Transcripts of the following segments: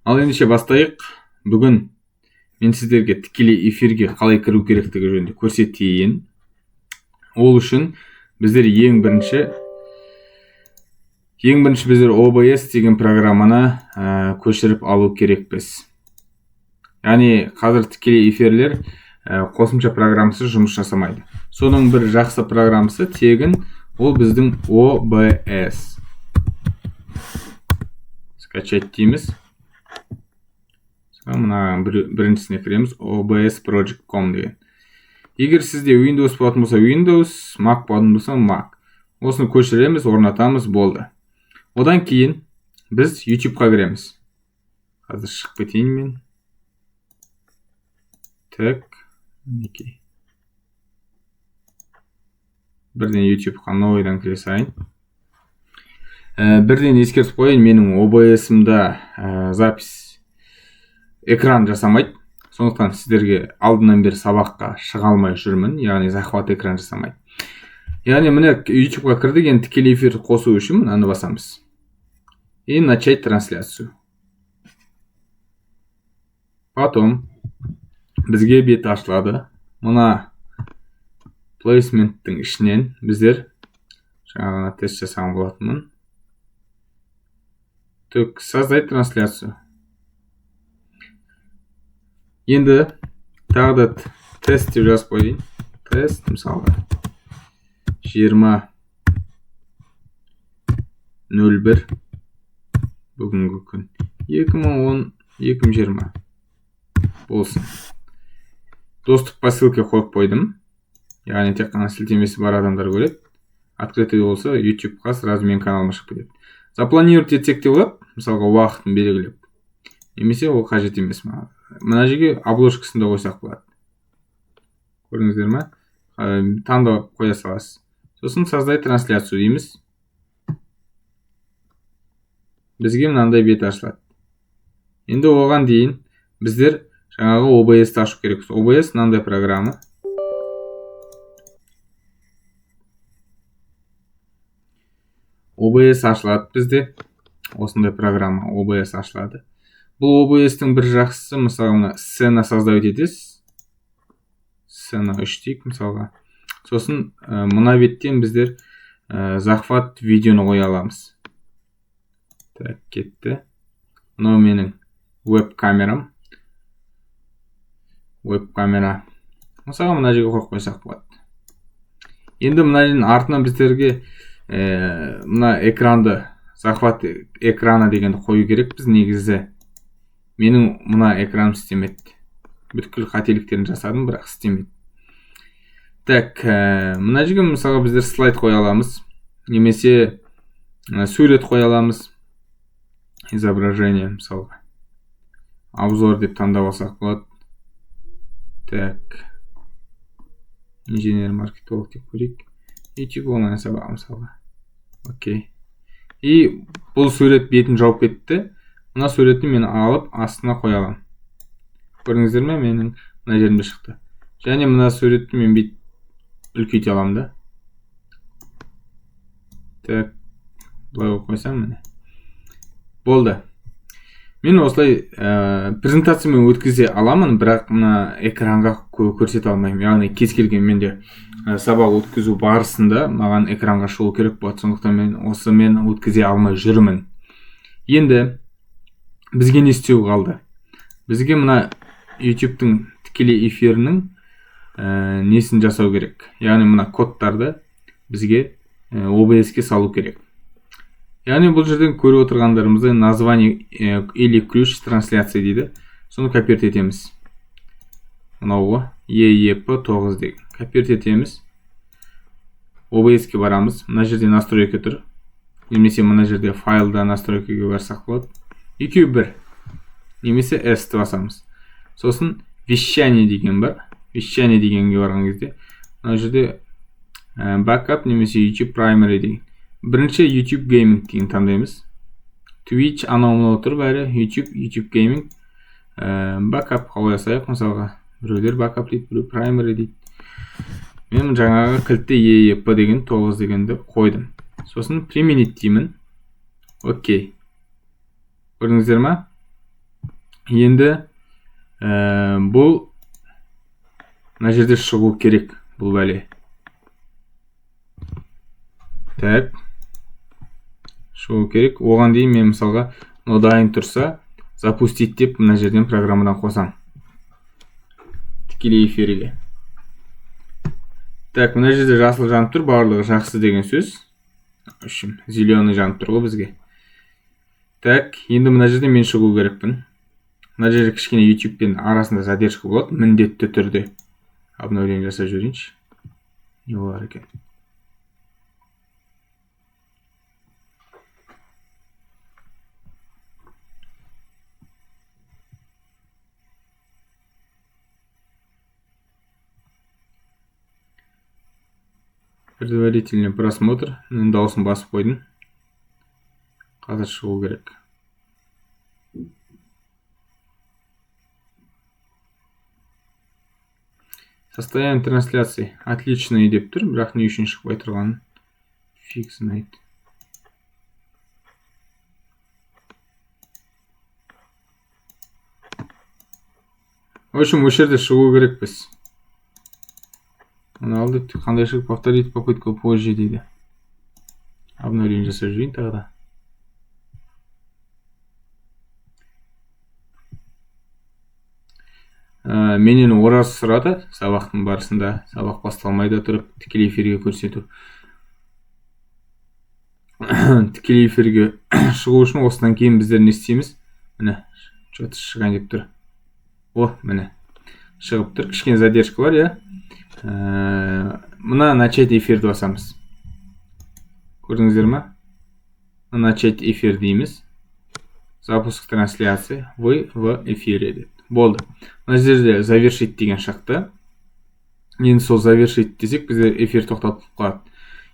Ал ендеше бастайық. Бүгін мен сіздерге тікелей эфирге қалай кіру керектігі жөнінде көрсетейін. Ол үшін біздер ең бірінші біздер OBS деген программаны көшіріп алу керекпіз. Яғни қазір тікелей эфирлер қосымша программасыз жұмыс жасамайды. Соның бір жақсы программасы тегін, ол біздің OBS. Скачать дейміз. Мына біріншісіне кіреміз, obsproject.com деген. Егер сізде Windows болатын болса Windows, Mac болатын болса Mac. Осыны көшіреміз, орнатамыз, болды. Одан кейін біз YouTube-қа кіреміз. Қазір шығып кетейін мен. Так, мінекей. Бірден YouTube-қа новыйдан кіре салайын. Бірден ескертіп қояйын, менің OBS-ымда запись экран жасамайды. Сондықтан сіздерге алдынан бері сабаққа шыға алмай жүрмін, яғни захват экран жасамайды. Яғни міне YouTube-ға кірдік, енді тікелей эфир қосу үшін мынаны басамыз. И начать трансляцию. Потом бізге бет ашылады. Мына плейсменттің ішінен біздер жаңағына тест жасаған болатынмын. Так, создать трансляцию. Енді тағы да тест деп жазып қойын. Тест, мысалы 20.01 бүгінгі күн 2010-2020 болсын. Доступ по ссылке қойып қойдым. Яғни тек қана сілтемесі бар адамдар көреді. Открытый болса YouTube-қа сразу мен каналыма шығып кетеді. Запланировать етсек те болады, мысалға уақытын белгілеп. Немесе ол қажет емес маған. Мына жерге обложкасында қойсақ болады. Көрдіңіздер ме? Таңдау қоя саласыз. Сосын создать трансляцию дейміз. Бізге мынандай бет ашылады. Енді оған дейін біздер жаңағы OBS-ті ашу керекпіз. OBS мынандай программа. OBS ашылады бізде. Осындай программа OBS ашылады. Бұл OBS-тің бір жақсысы, мысалға, сцена создавать етесіз. Сцена 3 дейік, мысалға. Сосын мына беттен біздер захват видеоны қоя аламыз. Так, кетті. Мынау менің веб-камерам. Веб-камера. Мысалға, мына жерге қойып қойсақ болады. Енді мына жердің артынан біздерге мына экранды, захват экраны дегенді қою керек. Біз негізі менің мына экраным істемеді. Бүткіл қателіктерін жасадым, бірақ істемеді. Так, мына жерге мысалға біздер слайд қоя аламыз. Немесе сурет қоя аламыз. Изображение, мысалға. Обзор деп таңдап алсақ болады. Так. Инженер-маркетолог деп көрейік. YouTube онлайн сабағы, мысалға. Окей. И бұл сурет бетін жауып кетті. Мына суретті мен алып астына қоя аламын. Көрдіңіздер ме? Менің мына жерімде шықты. Және мына суретті мен бет үлкейте аламын да. Так, былай қойсам міне. Болды. Мен осылай презентациямен өткізе аламын, бірақ мына экранға көрсете алмаймын. Яғни кез келген менде сабақ өткізу барысында маған экранға шығу керек болады. Сондықтан мен осымен өткізе алмай жүрмін. Енді бізге не істеу қалды? Бізге мына YouTube-тың тікелей эфирінің несін жасау керек. Яғни мына кодтарды бізге OBS-ке салу керек. Яғни бұл жерден көріп отырғандарымызды название или ключ трансляции дейді. Соны копировать етеміз. Мынауға EEP9 деген. Копировать етеміз. OBS-ке барамыз. Мына жерде настройка тұр. Немесе мына жерде файлда настройкаға барсақ болады. Екеу бір. Немесе S-ті басамыз. Сосын вещание деген бар. Вещание дегенге барған кезде мына жерде backup немесе YouTube primary деген. Бірінші YouTube Gaming деген таңдаймыз. Twitch анау-мынау тұр бәрі. YouTube Gaming. Backup қоя салайық, мысалға. Біреулер backup дейді, біреу primary дейді. Мен жаңағы кілтте EEP деген 9 дегенді қойдым. Сосын применить деймін. Окей. Көрдіңіздер ма? Енді бұл мына жерде шығу керек, бұл бәле. Так. Шығу керек. Оған дейін мен мысалға дайын тұрса, запустить деп мына жерден программадан қосам. Тікелей эфирге. Так, мына жерде жасыл жанып тұр, барлығы жақсы деген сөз. Үшім, зеленый жанып тұр ғой бізге. Так, енді мына жерде мен шығу керекпін. Мына жерде кішкене YouTube пен арасында задержка болады, міндетті түрде. Обновление жасап жіберейінші. Не болар екен? Предварительный просмотр. Мен дауысын басып қойдым. Қазір шығу керек. Состояние трансляции отличный деп тұр, бірақ не үшін шықпай тұрғанын фиг знает. В общем, осы жерде шығу керекпіз. Оны алды, қандай шығып повторить попытку позже дейді. Обновление жасап жүрейін тағы да. Менен ораз сұрады сабақтың барысында, сабақ басталмайда тұрып тікелей эфирге көрсету. Тікелей эфирге шығу үшін осыдан кейін біздер не істейміз? Міне, что-то шығайын деп тұр. О, міне, шығып тұр. Кішкене задержка бар, я. Мына начать эфирді басамыз. Көрдіңіздер ма? Начать эфир дейміз. Запуск трансляции. Вы в эфире деп. Болды. Мына жерде завершить деген шықты. Енді сол завершить десек, біздер эфир тоқтатылып қалады.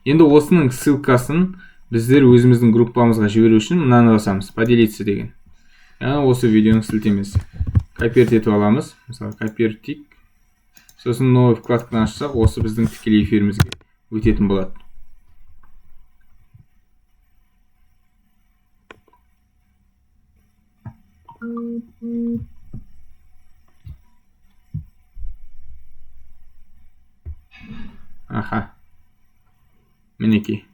Енді осының ссылкасын біздер өзіміздің группамызға жіберу үшін мынаны басамыз. Поделиться деген. Яғни осы видеоның сілтемесі. Копировать етіп аламыз. Мысалы, копировать. Сосын новый вкладканы ашсақ, осы біздің тікелей эфирімізге өтетін болады. Аха. Мінекей.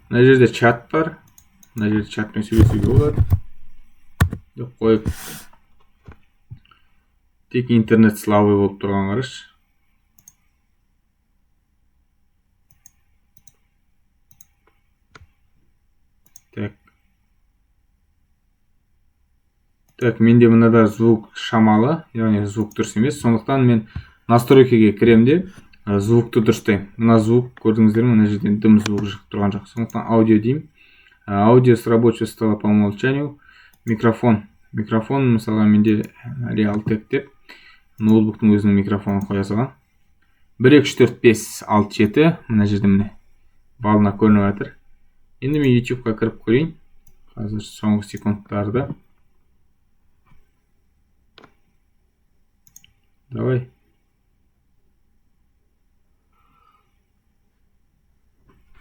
Мына жерде чат бар. Мына жерде чатпен сөйлесуге болады. Деп қойып. Тек интернет слабый болып тұрған қараш. Так, менде мынада звук шамалы, яғни звук дұрыс емес. Сондықтан мен настройкаға кіремде звукты дұрыстаймын. Мына звук көрдіңіздер ме, мына жерден дым звук тұрған жоқ. Сондықтан аудио деймін. Аудио с рабочего стола по умолчанию. Микрофон. Микрофон, мысалға менде Realtek деп. Ноутбуктың өзінің микрофонын қоя салған. 1, 2, 3, 4, 5, 6, 7. Мына жерде міне. Балына көрініп жатыр. Енді мен YouTube-ға кіріп көрейін. Қазір соңғы секундтарда. Давай.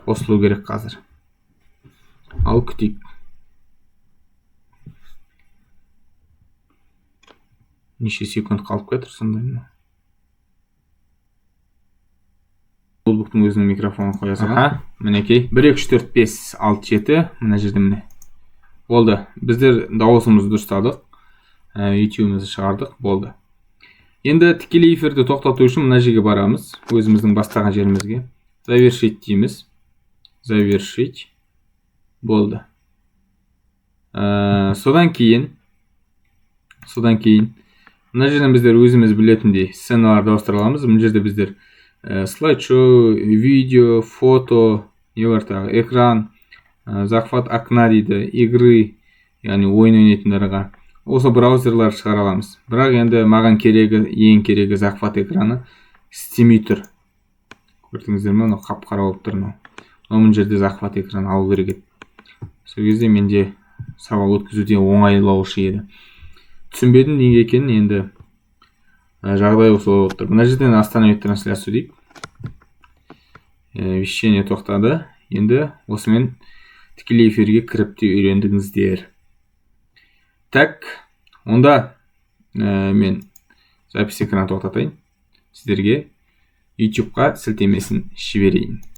Қосылу керек қазір. Ал күтейік. Неше секунд қалып кетір сондай. Ноутбуктың өзінің микрофонын қоя салған. Мінекей. 1, 2, 3, 4, 5, 6, 7. Мына жерде міне. Болды. Біздер дауысымызды дұрыстадық. YouTube-імізді шығардық. Болды. Енді тікелей эфирді тоқтату үшін мына жерге барамыз. Өзіміздің бастаған жерімізге. Завершить дейміз. Завершить. Болды. Содан кейін мына жерден біздер өзіміз білетіндей сценаларды ауыстыра аламыз. Мына жерде біздер слайд-шоу, видео, фото, не бар тағы, экран, захват окна дейді, игры, яғни ойын ойнайтындарға. Осы браузерлар шығара аламыз. Бірақ енді маған ең керегі захват экраны істемей тұр. Көрдіңіздер ме, мынау қап-қара болып тұр. Мына жерде захват экраны алу керек еді. Сол кезде менде сабақ өткізуде оңайлаушы еді. Түсінбедім неге екенін, енді жағдай осы болып тұр. Мына жерден остановить трансляцию дейік. Вещение тоқтады. Енді осымен тікелей эфирге кіріп те үйрендіңіздер. Так, онда мен запись экранын тоқтатайын. Сіздерге YouTube-қа сілтемесін жіберейін.